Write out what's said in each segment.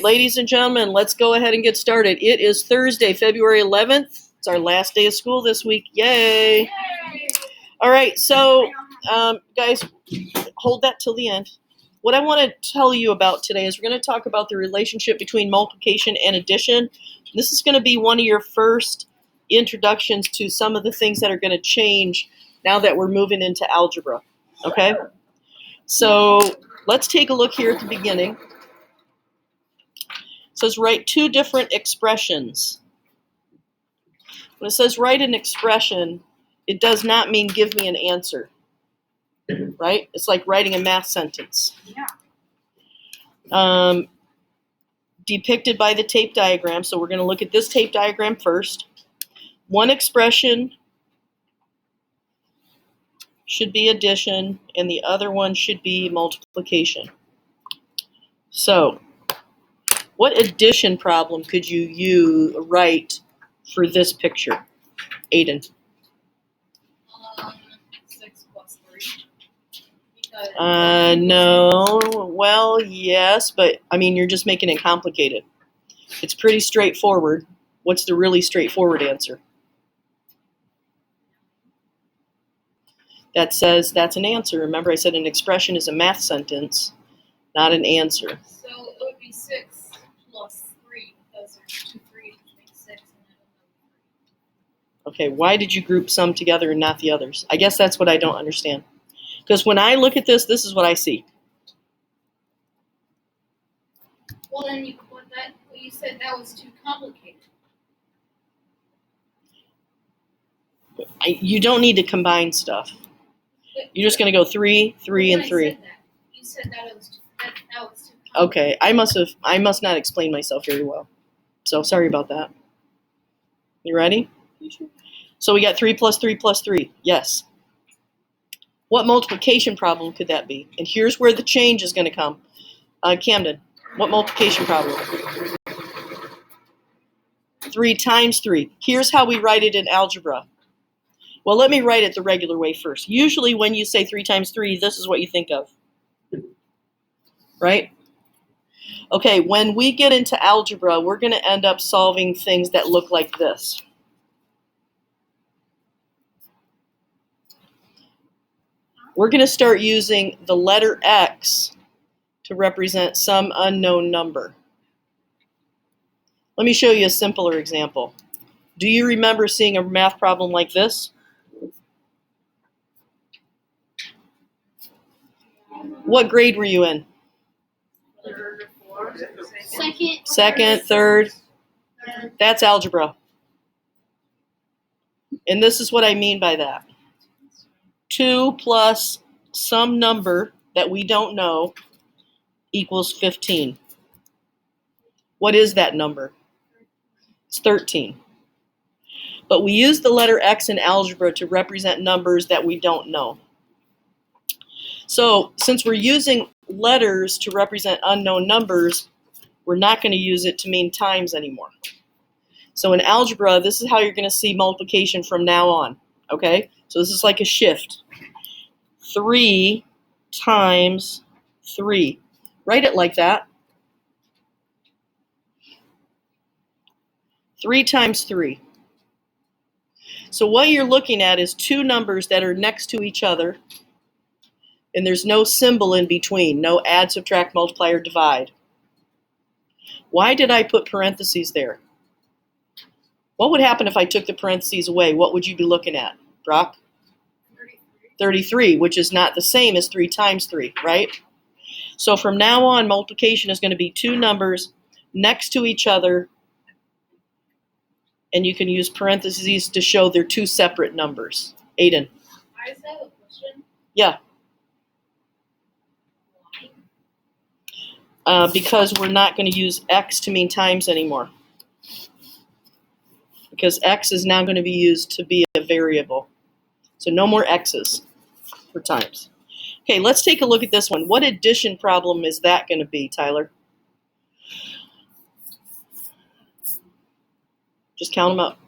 Ladies and gentlemen, let's go ahead and get started. It is Thursday, February 11th. It's our last day of school this week. Yay! All right, so guys, hold that till the end. What I want to tell you about today is we're going to talk about the relationship between multiplication and addition. This is going to be one of your first introductions to some of the things that are going to change now that we're moving into algebra. Okay? So let's take a look here at the beginning. It says write two different expressions. When it says write an expression, it does not mean give me an answer, right? It's like writing a math sentence. Depicted by the tape diagram. So we're going to look at this tape diagram first. One expression should be addition, and the other one should be multiplication. So what addition problem could you write for this picture, Aiden? 6 plus 3. No. Well, yes, but I mean, you're just making it complicated. It's pretty straightforward. What's the really straightforward answer? That says that's an answer. Remember, I said an expression is a math sentence, not an answer. So it would be 6 plus 3 because there's 2 3s, which makes 6, and then another 3. Okay, why did you group some together and not the others? I guess that's what I don't understand. Because when I look at this, this is what I see. Well, then you said that was too complicated. You don't need to combine stuff. You're just going to go 3, 3, and 3. You said that it was too complicated. Okay, I must not explain myself very well. So sorry about that. You ready? So we got 3 plus 3 plus 3. Yes. What multiplication problem could that be? And here's where the change is going to come. Camden, what multiplication problem? 3 times 3. Here's how we write it in algebra. Well, let me write it the regular way first. Usually when you say 3 times 3, this is what you think of. Right? Okay, when we get into algebra, we're going to end up solving things that look like this. We're going to start using the letter X to represent some unknown number. Let me show you a simpler example. Do you remember seeing a math problem like this? What grade were you in? Third, fourth, Second, third. That's algebra. And this is what I mean by that. 2 plus some number that we don't know equals 15. What is that number? It's 13. But we use the letter X in algebra to represent numbers that we don't know. So since we're using letters to represent unknown numbers, we're not going to use it to mean times anymore. So in algebra, this is how you're going to see multiplication from now on. Okay? So this is like a shift. 3 times 3. Write it like that. 3 times 3. So what you're looking at is two numbers that are next to each other, and there's no symbol in between, no add, subtract, multiply, or divide. Why did I put parentheses there? What would happen if I took the parentheses away? What would you be looking at, Brock? 33, which is not the same as 3 times 3, right? So from now on, multiplication is going to be two numbers next to each other, and you can use parentheses to show they're two separate numbers. Aiden. I just have a question. Yeah. Why? Because we're not going to use X to mean times anymore. Because X is now going to be used to be a variable. So no more X's for times. Okay, let's take a look at this one. What addition problem is that going to be, Tyler? Just count them up.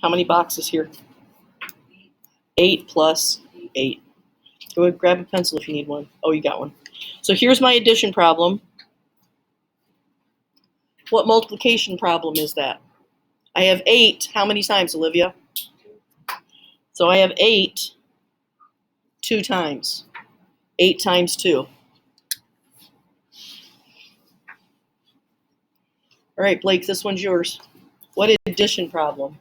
How many boxes here? 8 plus 8. Go ahead, grab a pencil if you need one. Oh, you got one. So here's my addition problem. What multiplication problem is that? I have 8. How many times, Olivia? So I have 8 2 times. 8 times 2. All right, Blake, this one's yours. What addition problem?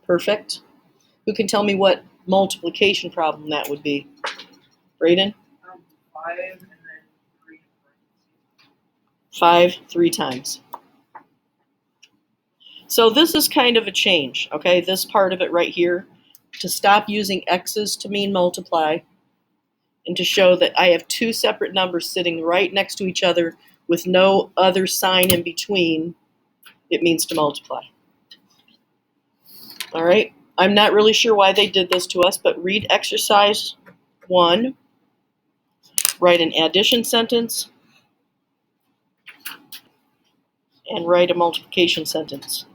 Perfect. Who can tell me what multiplication problem that would be? Brayden? 5 and then 3. 5 3 times. So this is kind of a change, okay? This part of it right here, to stop using x's to mean multiply, and to show that I have 2 separate numbers sitting right next to each other with no other sign in between, it means to multiply. All right, I'm not really sure why they did this to us, but read exercise 1, write an addition sentence, and write a multiplication sentence.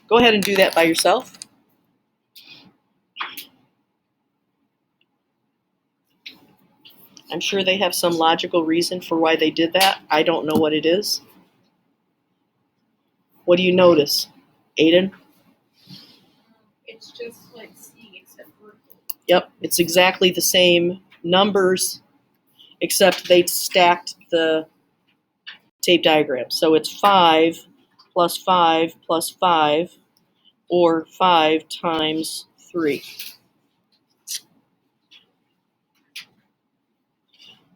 Go ahead and do that by yourself. I'm sure they have some logical reason for why they did that. I don't know what it is. What do you notice, Aiden? It's just like C except vertical. Yep, it's exactly the same numbers, except they stacked the tape diagram. So it's 5 plus 5 plus 5, or 5 times 3.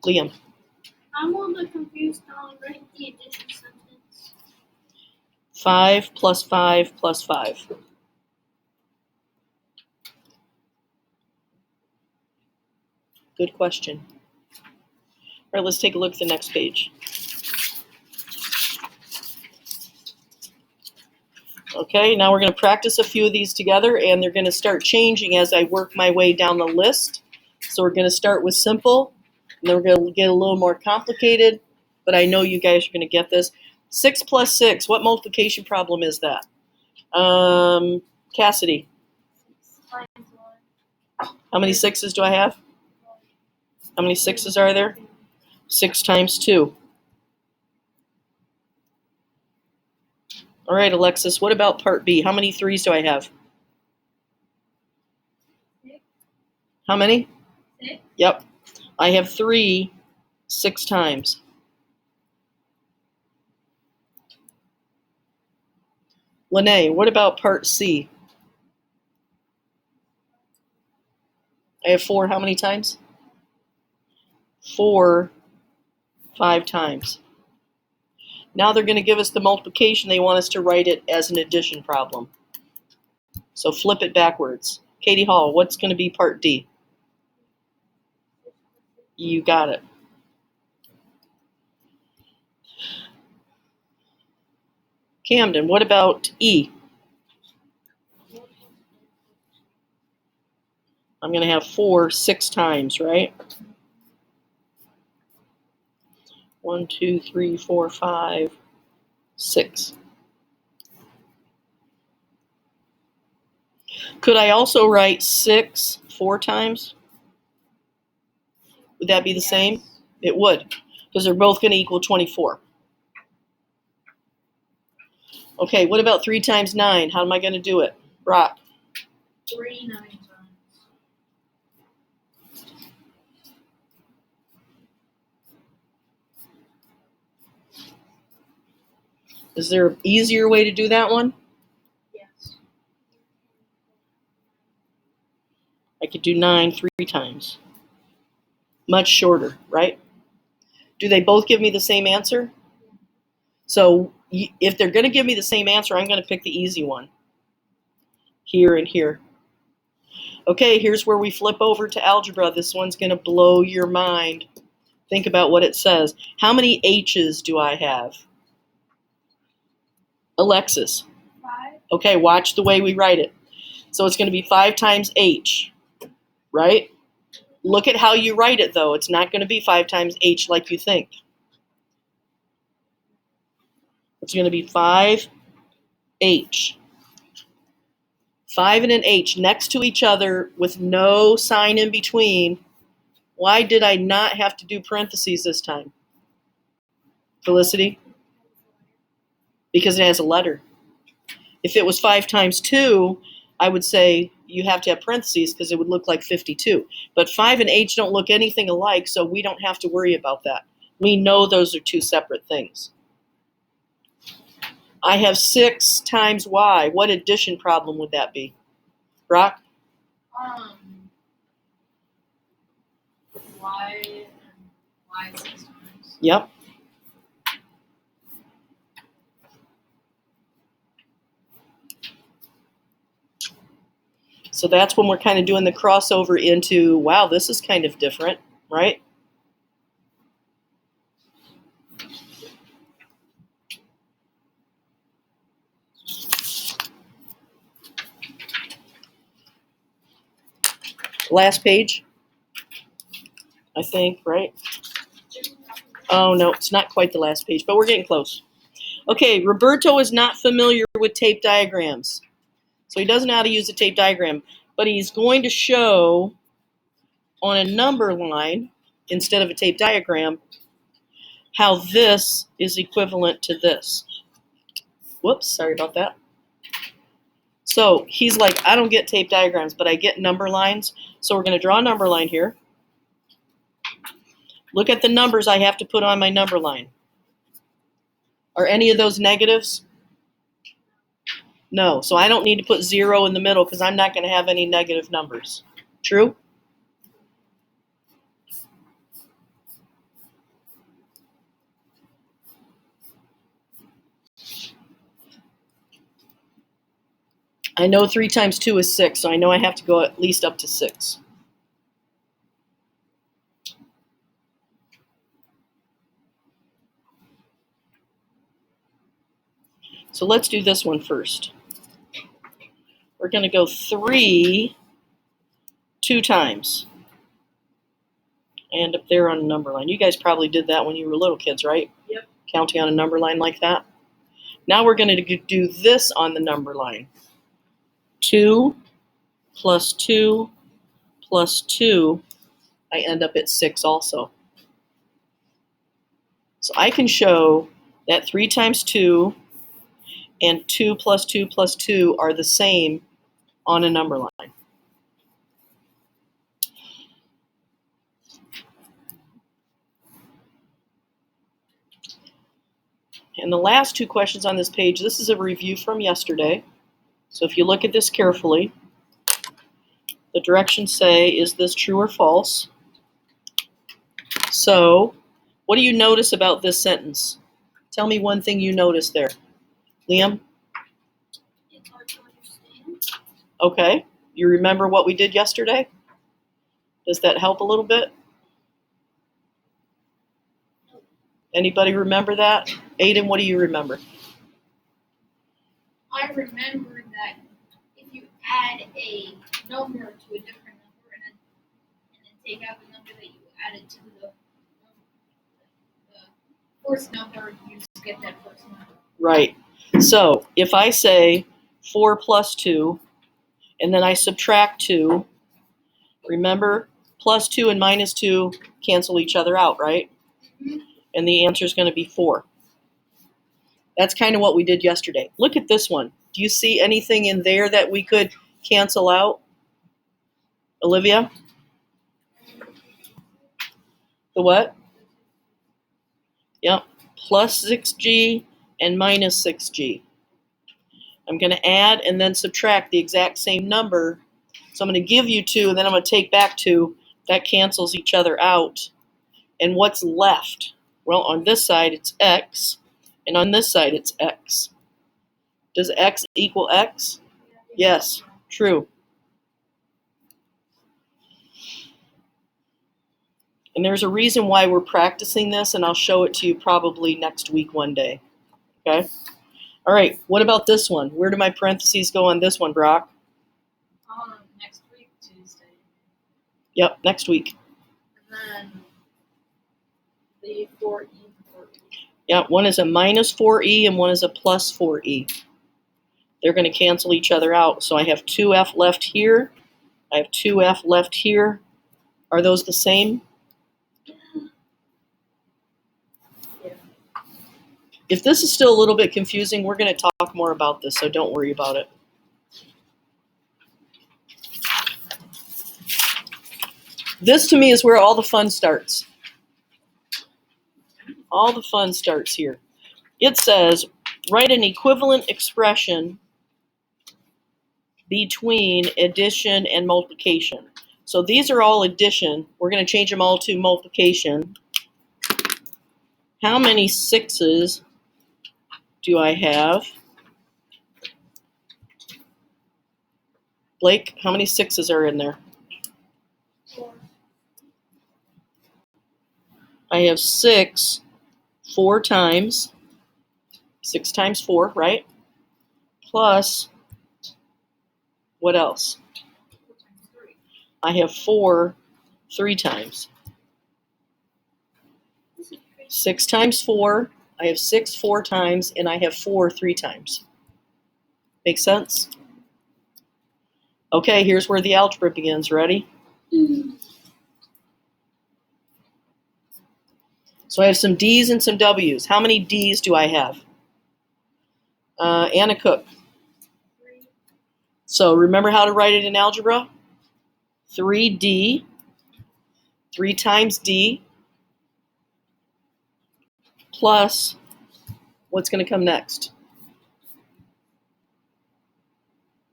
Liam? I'm a little bit confused how to write the addition sentence. 5 plus 5 plus 5. Good question. All right, let's take a look at the next page. Okay, now we're going to practice a few of these together, and they're going to start changing as I work my way down the list. So we're going to start with simple, and then we're going to get a little more complicated, but I know you guys are going to get this. 6 plus 6, what multiplication problem is that? Cassidy, 6 times 1. how many 6s do I have? How many 6s are there? 6 times 2. All right, Alexis, what about part B? How many 3s do I have? 6. How many? 6. Yep. I have 3 6 times. Lene, what about part C? I have 4 how many times? 4 5 times. Now they're going to give us the multiplication. They want us to write it as an addition problem. So flip it backwards. Katie Hall, what's going to be part D? You got it. Camden, what about E? I'm going to have 4 6 times, right? 1 2 3 4 5 6. Could I also write 6 4 times? Would that be the same? It would, because they're both going to equal 24. Okay, what about 3 times 9? How am I going to do it? Brock? 3 9 times. Is there an easier way to do that one? Yes. I could do 9 3 times. Much shorter, right? Do they both give me the same answer? So if they're going to give me the same answer, I'm going to pick the easy one. Here and here. Okay, here's where we flip over to algebra. This one's going to blow your mind. Think about what it says. How many H's do I have? Alexis. 5. Okay, watch the way we write it. So it's going to be 5 times H, right? Look at how you write it, though. It's not going to be 5 times H like you think. It's going to be 5 H. 5 and an H next to each other with no sign in between. Why did I not have to do parentheses this time? Felicity? Because it has a letter. If it was 5 times 2, I would say you have to have parentheses because it would look like 52. But 5 and H don't look anything alike, so we don't have to worry about that. We know those are two separate things. I have 6 times Y. What addition problem would that be? Brock? Y and Y 6 times. Yep. So that's when we're kind of doing the crossover into, wow, this is kind of different, right? Last page, I think, right? Oh, no, it's not quite the last page, but we're getting close. Okay, Roberto is not familiar with tape diagrams. So he doesn't know how to use a tape diagram, but he's going to show on a number line, instead of a tape diagram, how this is equivalent to this. Whoops, sorry about that. So he's like, I don't get tape diagrams, but I get number lines. So we're going to draw a number line here. Look at the numbers I have to put on my number line. Are any of those negatives? No, so I don't need to put 0 in the middle because I'm not going to have any negative numbers. True? I know 3 times 2 is 6, so I know I have to go at least up to 6. So let's do this one first. We're going to go 3 2 times. And up there on a number line. You guys probably did that when you were little kids, right? Yep. Counting on a number line like that. Now we're going to do this on the number line. 2 plus 2 plus 2, I end up at 6 also. So I can show that 3 times 2 and 2 plus 2 plus 2 are the same on a number line. And the last 2 questions on this page, this is a review from yesterday. So if you look at this carefully, the directions say, is this true or false? So what do you notice about this sentence? Tell me one thing you noticed there. Liam? It's hard to understand. Okay. You remember what we did yesterday? Does that help a little bit? Anybody remember that? Aiden, what do you remember? I remember that if you add a number to a different number and then take out the number that you added to the first number, you just get that first number. Right. So if I say 4 plus 2, and then I subtract 2, remember, plus 2 and minus 2 cancel each other out, right? Mm-hmm. And the answer is going to be 4. That's kind of what we did yesterday. Look at this one. Do you see anything in there that we could cancel out? Olivia? The what? Yep. Plus 6G and minus 6G. I'm going to add and then subtract the exact same number. So I'm going to give you 2, and then I'm going to take back 2. That cancels each other out. And what's left? Well, on this side, it's X. And on this side, it's X. Does X equal X? Yes, true. And there's a reason why we're practicing this, and I'll show it to you probably next week one day. Okay? All right, what about this one? Where do my parentheses go on this one, Brock? Next week, Tuesday. Yep, next week. And then the 4E. Yeah, one is a minus 4E and one is a plus 4E. They're going to cancel each other out. So I have 2f left here. I have 2f left here. Are those the same? If this is still a little bit confusing, we're going to talk more about this, so don't worry about it. This to me is where all the fun starts. All the fun starts here. It says, write an equivalent expression between addition and multiplication. So these are all addition. We're going to change them all to multiplication. How many 6s do I have? Blake, how many 6s are in there? 4. I have 6 4 times. 6 times 4, right? Plus, what else? 4 times 3. I have 4 3 times. This is crazy. 6 times 4. I have 6 4 times, and I have 4 3 times. Make sense? Okay, here's where the algebra begins. Ready? So I have some D's and some W's. How many D's do I have? Anna Cook. 3. So remember how to write it in algebra? 3D. 3 times D. Plus, what's going to come next?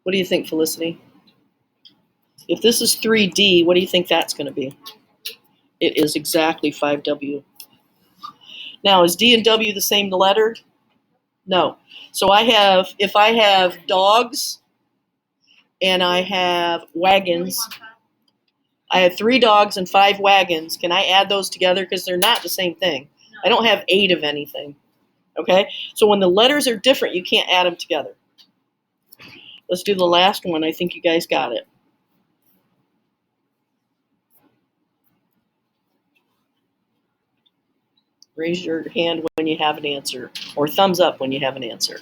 What do you think, Felicity? If this is 3D, what do you think that's going to be? It is exactly 5W. Now, is D and W the same letter? No. So if I have dogs and I have wagons, I have 3 dogs and 5 wagons. Can I add those together? Because they're not the same thing. I don't have 8 of anything. Okay? So when the letters are different, you can't add them together. Let's do the last one. I think you guys got it. Raise your hand when you have an answer, or thumbs up when you have an answer.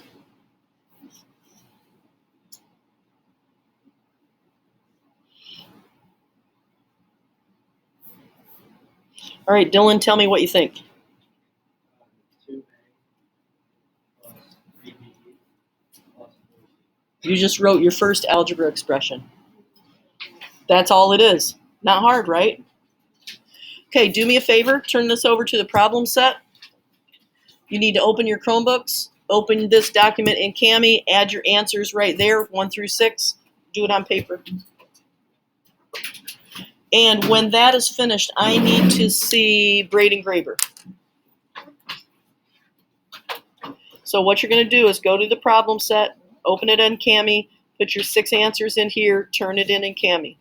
All right, Dylan, tell me what you think. 2A plus 3B plus 4C. You just wrote your first algebra expression. That's all it is. Not hard, right? Okay, do me a favor. Turn this over to the problem set. You need to open your Chromebooks. Open this document in Kami. Add your answers right there, 1 through 6. Do it on paper. And when that is finished, I need to see Braden Graber. So what you're going to do is go to the problem set, open it in Kami, put your 6 answers in here, turn it in Kami.